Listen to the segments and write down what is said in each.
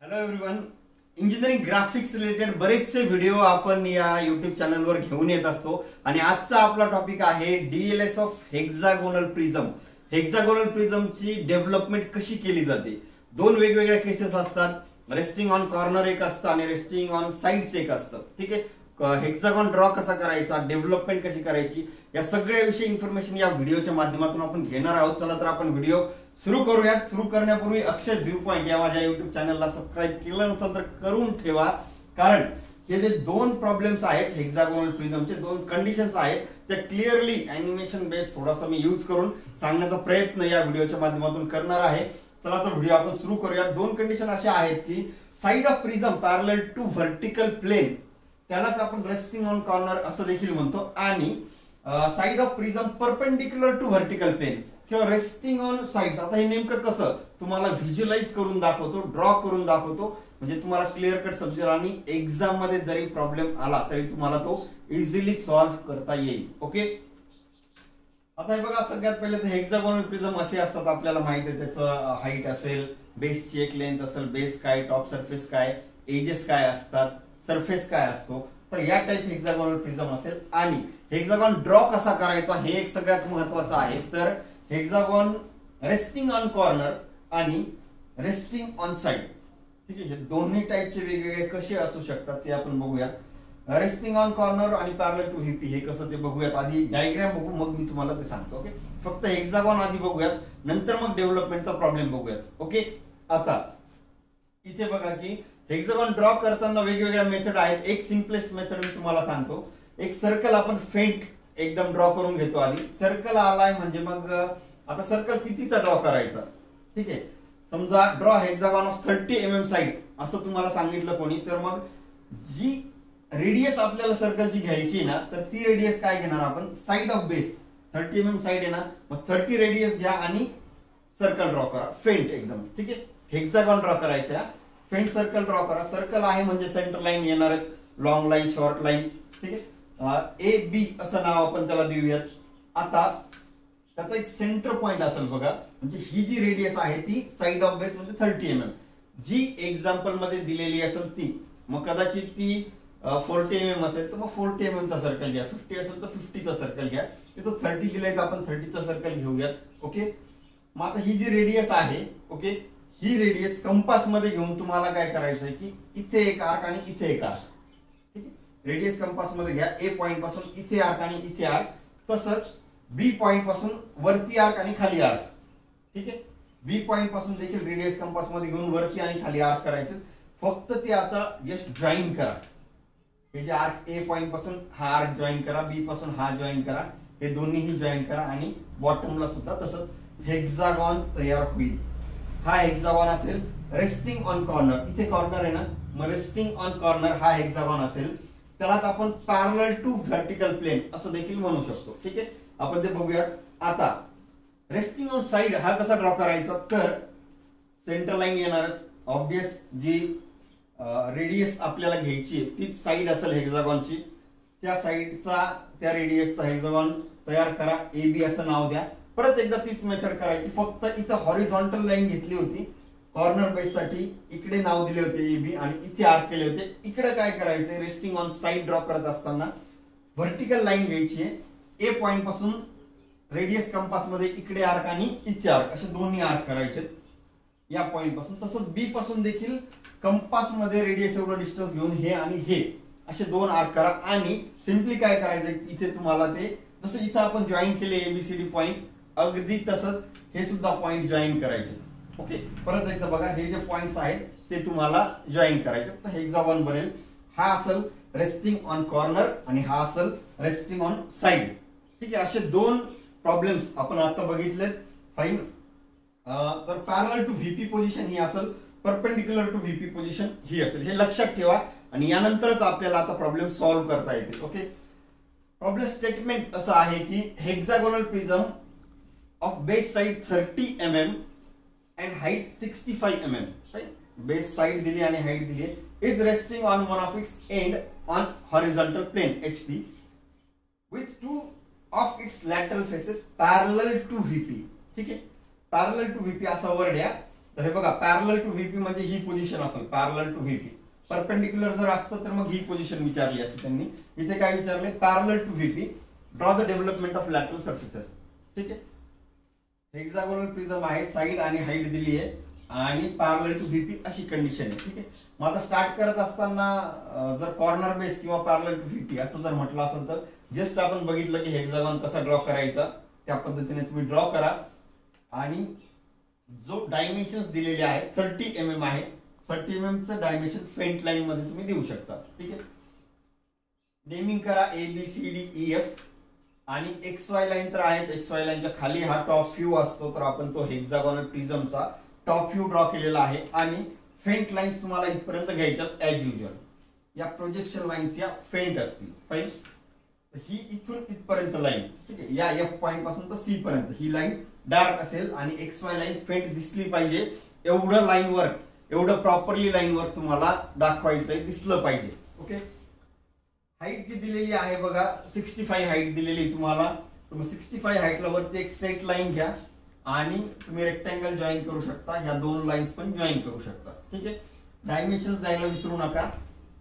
Hello everyone, engineering graphics related बरेचसे video आपण या YouTube चॅनलवर घेऊन येत असतो आणि आजचा आपला टॉपिक आहे DLS of hexagonal prism. Hexagonal प्रिझमची डेव्हलपमेंट कशी केली जाते. दोन वेगवेगळ्या केसेस असतात. रेस्टिंग ऑन कॉर्नर एक असतं आणि रेस्टिंग ऑन साइड्स एक असतं. ठीक आहे. हेक्सागॉन ड्रॉ कसा करायचा, डेव्हलपमेंट कशी करायची, या सगळ्या विषयी इन्फॉर्मेशन या व्हिडिओच्या माध्यमातून आपण घेणार आहोत. चला तर आपण व्हिडिओ सुरू करूयात. सुरू करण्यापूर्वी अक्षय व्ह्यू पॉइंट या माझ्या युट्यूब चॅनलला सबस्क्राईब केलं नसेल तर करून ठेवा, कारण हे जे दोन प्रॉब्लेम्स आहेत हेक्सागोनल प्रिझमचे, दोन कंडिशन्स आहेत, त्या क्लिअरली अॅनिमेशन बेस थोडासा मी यूज करून सांगण्याचा प्रयत्न या व्हिडिओच्या माध्यमातून करणार आहे. चला तर व्हिडिओ आपण सुरू करूयात. दोन कंडिशन अशा आहेत की side of prism parallel to vertical plane, त्यालाच आपण रेस्टिंग ऑन कॉर्नर असं देखील म्हणतो, आणि side of prism perpendicular to vertical plane किंवा रेस्टिंग ऑन साइड्स. आता हे नेमकं कसं तुम्हाला व्हिज्युअलाइज करून दाखवतो, ड्रॉ करून दाखवतो, म्हणजे तुम्हाला क्लिअर कट समजेल आणि एक्झाम मध्ये जरी प्रॉब्लेम आला तरी तुम्हाला तो इझिली सॉल्व्ह करता येईल. ओके, आता हे बघा, सगळ्यात पहिले तर हेक्सागोनल प्रिझम असे असतात, आपल्याला माहिती आहे त्याचं हाईट असेल, बेसची एक लेंथ असेल, बेस काय, टॉप सरफेस काय, एजेस काय असतात, सरफेस काय असतो, तर या टाइप हेक्सागोनल प्रिझम असेल. आणि हेक्सागॉन ड्रॉ कसा करायचा हे एक सगळ्यात महत्वाचं आहे. तर हेक्सागॉन रेस्टिंग ऑन कॉर्नर आणि रेस्टिंग ऑन साइड, ठीक आहे, हे दोन्ही टाइपचे वेगवेगळे कसे असू शकतात ते आपण बघूयात. रेस्टिंग ऑन कॉर्नर आणि पॅरलल टू व्हीपी हे कसं ते बघूयात. आधी डायग्राम बघू, मग मी तुम्हाला ते सांगतो. ओके, फक्त हेक्सागॉन आधी बघूयात, नंतर मग डेव्हलपमेंटचा प्रॉब्लेम बघूयात. ओके, आता इथे बघा की हेक्सागॉन ड्रॉ करताना वेगवेगळ्या मेथड आहेत. एक सिम्पलेस्ट मेथड मी तुम्हाला सांगतो. एक सर्कल आपण फेंट एकदम ड्रॉ करून घेतो. आधी सर्कल आलाय म्हणजे मग आता सर्कल कितीचा ड्रॉ करायचा, ठीक आहे. समजा draw hexagon of 30 mm side असं तुम्हाला सांगितलं कोणी, तर मग जी रेडियस आपल्याला सर्कलची घ्यायची ना, तर ती रेडियस काय घेणार आपण, side of base 30 mm side आहे ना, मग 30 रेडियस घ्या आणि सर्कल ड्रॉ करा फेंट एकदम. ठीक आहे, हेक्सागॉन ड्रॉ करायचा, फेंट सर्कल ड्रॉ करा. सर्कल आहे म्हणजे सेंटर लाईन येणारच, लॉंग लाईन, शॉर्ट लाईन. ठीक आहे, ए बी असं नाव आपण त्याला देऊयात. आता त्याचा एक सेंटर पॉइंट असेल बघा, म्हणजे ही जी रेडियस आहे ती साइड ऑफ बेस म्हणजे 30 mm जी एक्झाम्पल मध्ये दिलेली असेल ती, मग कदाचित ती 40 mm असेल तर मग 40 mm चा सर्कल घ्या, 50 असेल तर 50 चा सर्कल घ्या. तिथं 30 दिलंय तर आपण 30 चा सर्कल घेऊयात. ओके, मग आता ही जी रेडियस आहे, ओके, ही रेडियस कंपास मध्ये घेऊन तुम्हाला काय करायचंय की इथे एक आर्क आणि इथे एक आर्क. ठीक आहे, रेडियस कंपास मध्ये घ्या. ए पॉइंट पासून इथे आर्क आणि इथे आर्क, तसंच बी पॉइंट पासून वरती आर्क आणि खाली आर्क. ठीक आहे, बी पॉइंट पासून देखील रेडियस कंपास मध्ये घेऊन वरती आणि खाली आर्क करायचे. फक्त ते आता जस्ट जॉईन करा. हे जे आर्क ए पॉइंट पासून हा आर्क जॉईन करा, बी पासून हा जॉईन करा, हे दोन्हीही जॉईन करा आणि बॉटमला सुद्धा तसंच हेक्सागॉन तयार होईल. हा हेक्सागॉन असेल रेस्टिंग ऑन कॉर्नर. इथे कॉर्नर आहे ना, मग रेस्टिंग ऑन कॉर्नर हा हेक्सागॉन असेल. त्यालाच आपण पॅरलल टू व्हर्टिकल प्लेन असं देखील म्हणू शकतो. ठीक आहे, आपण ते बघूयात. आता रेस्टिंग ऑन साइड हा कसा ड्रॉ करायचा, तर सेंटर लाईन येणारच, ऑब्वियस जी रेडियस आपल्याला घ्यायची तीच साइड असेल हेक्सागॉनची. त्या साइडचा, त्या रेडियसचा हेक्सागॉन तयार करा. ए बी असं नाव द्या. परत एकदा तीच मेथड करायची, फक्त इथं हॉरिझॉन्टल लाईन घेतली होती कॉर्नर बेस साठी, इकडे नाव दिले होते ए बी आणि इथे आर्क केले होते. इकडे काय करायचंय, रेस्टिंग ऑन साइड ड्रॉ करत असताना व्हर्टिकल लाईन घ्यायची आहे. ए पॉइंट पासून रेडियस कंपास मध्ये इकडे आर्क आणि इथे आर्क असे दोन्ही आर्क करायचे या पॉइंट पासून. तसंच बी पासून देखील कंपास मध्ये रेडियस एवढं डिस्टन्स घेऊन हे आणि हे असे दोन आर्क करा. आणि सिम्पली काय करायचं, इथे तुम्हाला ते जसं इथं आपण जॉईन केले एबीसीडी पॉइंट, अगदी तसंच हे सुद्धा पॉइंट जॉईन करायचे. ओके, परत एकदा बघा, हे जे पॉइंट्स आहेत ते तुम्हाला जॉईन करायचे, तर हेक्सागॉन बनेल. हा असेल रेस्टिंग ऑन कॉर्नर आणि हा असेल रेस्टिंग ऑन साइड. ठीक आहे, असे दोन प्रॉब्लेम्स आपण आता बघितलेत. फाईन. तर पॅरलल टू व्हीपी पोझिशन ही असेल, परपेंडिक्युलर टू व्हीपी पोझिशन ही असेल. हे लक्षात ठेवा आणि यानंतरच आपल्याला आता प्रॉब्लेम सॉल्व्ह करता येते. ओके, प्रॉब्लेम स्टेटमेंट असं आहे की hexagonal prism of base side 30 mm and height 65 mm. Right? Base side दिली आणि height दिली is resting on one of its end on horizontal plane HP with two of its lateral faces parallel to VP. ठीक आहे, parallel to VP असा word आहे. तर हे बघा पॅरलल टू व्हीपी म्हणजे ही पोझिशन असेल पॅरलल टू व्हीपी. परपेंडिक्युलर जर असतं तर मग ही पोझिशन विचारली असते त्यांनी. इथे काय विचारले parallel to VP draw the development of lateral surfaces. ठीक आहे. हेक्सागोनल प्रिझम आहे, साइड आणि हाईट दिली आहे आणि पॅरलल टू व्हीपी अशी कंडिशन आहे. ठीक आहे. मग आता स्टार्ट करत असताना जर कॉर्नर बेस किंवा पॅरलल टू व्हीपी असं जर म्हटलं असेल तर जस्ट आपण बघितलं की हेक्सागॉन कसा ड्रॉ करायचा त्या पद्धतीने तुम्ही ड्रॉ करा. आणि जो डायमेन्शन्स दिलेले आहेत 30 mm आहे. 30 mm चं डायमेन्शन फेंट लाईन मध्ये तुम्ही देऊ शकता. ठीक आहे. नेमिंग करा ABCDEF आणि XY लाईन तर आहेच. XY लाईनच्या खाली हा टॉप व्ह्यू असतो तर आपण तो हेक्सागोनल प्रिझमचा टॉप व्ह्यू ड्रॉ केलेला आहे. आणि फेंट लाईन्स तुम्हाला इथपर्यंत घ्यायच्यात ऍज युजल. या प्रोजेक्शन लाईन्स या फेंट असतील. फाईन. ही इथून इथपर्यंत लाईन. ठीक आहे. या F पॉइंट पासून तर C पर्यंत ही लाईन डार्क असेल आणि XY लाईन फेंट दिसली पाहिजे. एवढं लाईन वर्क, एवढं प्रॉपरली लाईन वर्क तुम्हाला दाखवायचंय, दिसलं पाहिजे. ओके. हाईट जी दिलेली आहे बघा 65 हाईट दिलेली तुम्हाला. तुम्ही 65 हाईटला वरती एक स्ट्रेट लाईन घ्या आणि तुम्ही रेक्टँगल जॉईन करू शकता. ह्या दोन लाईन्स पण जॉईन करू शकता. ठीक आहे. डायमेन्शन्स द्यायला विसरू नका.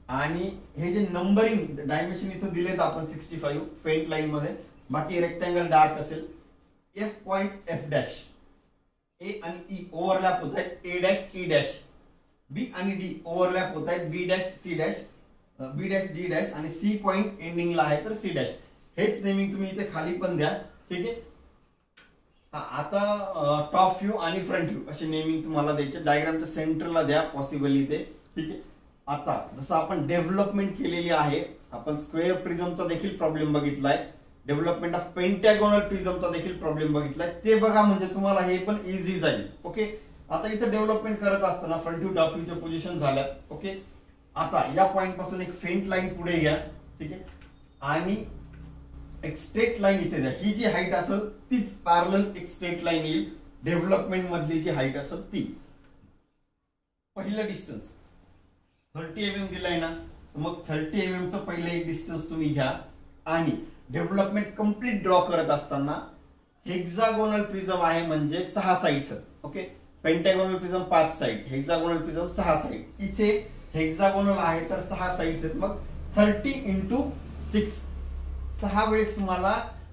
आणि हे जे नंबरिंग डायमेन्शन इथं दिलेत आपण 65 फेंट लाईन मध्ये. बाकी रेक्टँगल डार्क असेल. F point F dash, A आणि E ओव्हरलॅप होत आहेत A dash E dash, B आणि D ओव्हरलॅप होत आहेत B dash C dash, B dash D dash आणि C पॉइंट एंडिंगला आहे तर C डॅश. हेच नेमिंग तुम्ही इथे खाली पण द्या. ठीक आहे. आता टॉप व्ह्यू आणि फ्रंट व्ह्यू असे नेमिंग तुम्हाला द्यायचे. डायग्रामच्या सेंटरला द्या पॉसिबल इथे. ठीक आहे. आता जसं आपण डेव्हलपमेंट केलेली आहे, आपण स्क्वेअर प्रिझमचा देखील प्रॉब्लेम बघितलाय, डेव्हलपमेंट ऑफ पेंटॅगोनल प्रिझमचा देखील प्रॉब्लेम बघितलाय. ते बघा म्हणजे तुम्हाला हे पण इझी जाईल. ओके. आता इथे डेव्हलपमेंट करत असताना फ्रंट व्ह्यू टॉप व्ह्यूच्या पोझिशन झाल्यात. ओके. आता या पॉइंट पासून एक फेंट लाईन पुढे घ्या. ठीक आहे. आणि एक स्ट्रेट लाईन इथे द्या. ही जी हाईट असेल तीच पॅरलल एक स्ट्रेट लाईन येईल. डेव्हलपमेंट मधली जी हाईट असेल ती. पहिलं डिस्टन्स 30 mm दिलाय ना, मग 30 mm चं पहिलं एक डिस्टन्स तुम्ही घ्या. आणि डेव्हलपमेंट कम्प्लीट ड्रॉ करत असताना हेक्सागोनल प्रिझम आहे म्हणजे 6 sides. Okay. Pentagonal prism 5 side, hexagonal prism 6 side. इथे हेक्सागोनल आहे तर 6 साइड्स आहेत. मग 30 × 6 6 वेळेस तुम्हाला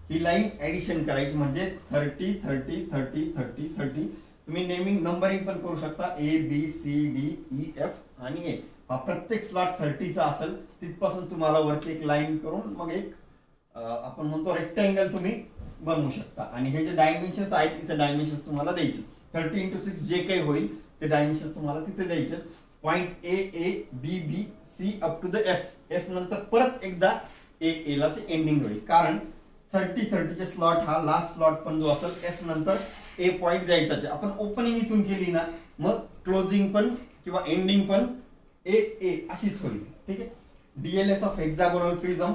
ही लाईन ऍडिशन करायची म्हणजे 30 30 30 30 30. तुम्ही नेमिंग नंबरिंग पण करू शकता ABCDEF आणि A. हा प्रत्येक स्लॉट 30 चा असेल. तिथपासून तुम्हाला वरती एक लाईन करून मग एक आपण म्हणतो रेक्टँगल तुम्ही बनवू शकता. आणि हे जे डायमेन्शन्स आहेत इथे डायमेन्शन्स तुम्हाला द्यायचे. 30 × 6 जे काही होईल ते डायमेन्शन तुम्हाला तिथे द्यायचे. Point A up to the F नंतर परत एकदा A ला ते एंडिंग होईल. कारण 30 चे स्लॉट हा लास्ट स्लॉट पण जो असेल F नंतर A पॉइंट द्यायचा. आपण ओपनिंग इथून केली ना मग क्लोजिंग पण किंवा एंडिंग पण A अशीच होईल. ठीक आहे. DLS ऑफ हेक्सागोनल प्रिझम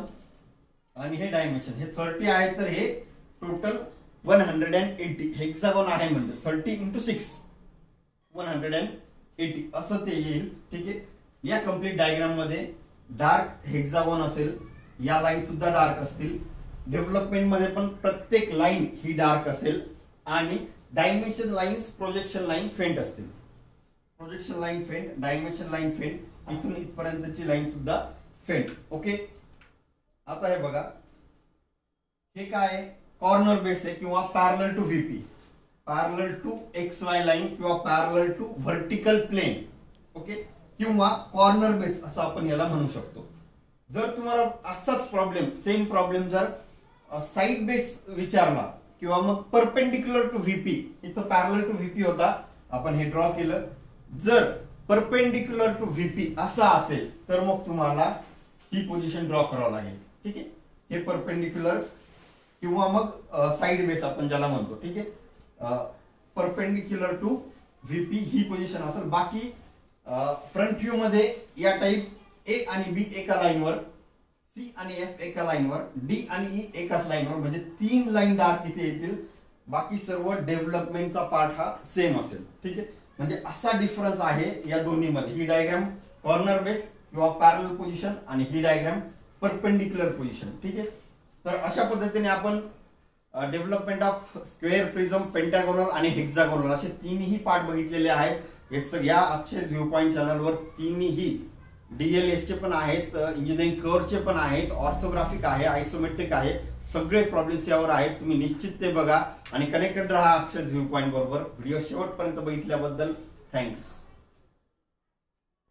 आणि हे डायमेन्शन हे 30 आहे तर हे टोटल 180 हेक्सागोन आहे म्हणजे 30 × 6 180 असं ते येईल. ठीक आहे. या कम्प्लीट डायग्राम मध्ये डार्क हेक्सागोन असेल, या लाईन सुद्धा डार्क असतील. डेव्हलपमेंट मध्ये पण प्रत्येक लाईन ही डार्क असेल आणि dimension lines projection line faint असतील. Projection line faint, dimension line faint, इथून इथपर्यंतची लाईन सुद्धा फेंट. ओके. आता हे बघा हे काय कॉर्नर बेस आहे किंवा parallel to VP, parallel to XY line किंवा parallel to vertical plane. Okay. किंवा कॉर्नर बेस असं आपण याला म्हणू शकतो. जर तुम्हाला असाच प्रॉब्लेम सेम प्रॉब्लेम जर साइड बेस विचारला किंवा मग परपेंडिक्युलर टू व्हीपी, इथं पॅरलल टू व्हीपी होता आपण हे ड्रॉ केलं. जर परपेंडिक्युलर टू व्हीपी असा असेल तर मग तुम्हाला ही पोझिशन ड्रॉ करावं लागेल. ठीक आहे. हे परपेंडिक्युलर किंवा मग साइड बेस आपण ज्याला म्हणतो. ठीक आहे. परपेंडिक्युलर टू व्हीपी ही पोझिशन असेल. बाकी फ्रंट व्ह्यू मध्ये या टाइप A आणि B एका लाईनवर, C आणि F एका लाईनवर, D आणि E एकाच लाईनवर म्हणजे 3 लाईन डार्क इथे येतील. बाकी सर्व डेव्हलपमेंटचा पार्ट हा सेम असेल. ठीक आहे. म्हणजे असा डिफरन्स आहे या दोन्ही मध्ये. ही डायग्राम कॉर्नर बेस किंवा पॅरलल पोझिशन आणि ही डायग्राम परपेंडिक्युलर पोझिशन. ठीक आहे. तर अशा पद्धतीने आपण development of square prism, pentagonal आणि हेक्सागोनल असे तिन्ही पार्ट बघितलेले आहेत. हे सगळ्या अक्षयज व्ह्यू पॉइंट चॅनलवर तिन्ही DLS चे पण आहेत, इंजिनिअरिंग कर्वचे पण आहेत, ऑर्थोग्राफिक आहे, आयसोमेट्रिक आहे, सगळे प्रॉब्लेम्स यावर आहेत. तुम्ही निश्चित ते बघा आणि कनेक्टेड राहा अक्षयज व्ह्यू पॉइंट बरोबर. व्हिडिओ शेवटपर्यंत बघितल्याबद्दल थँक्स.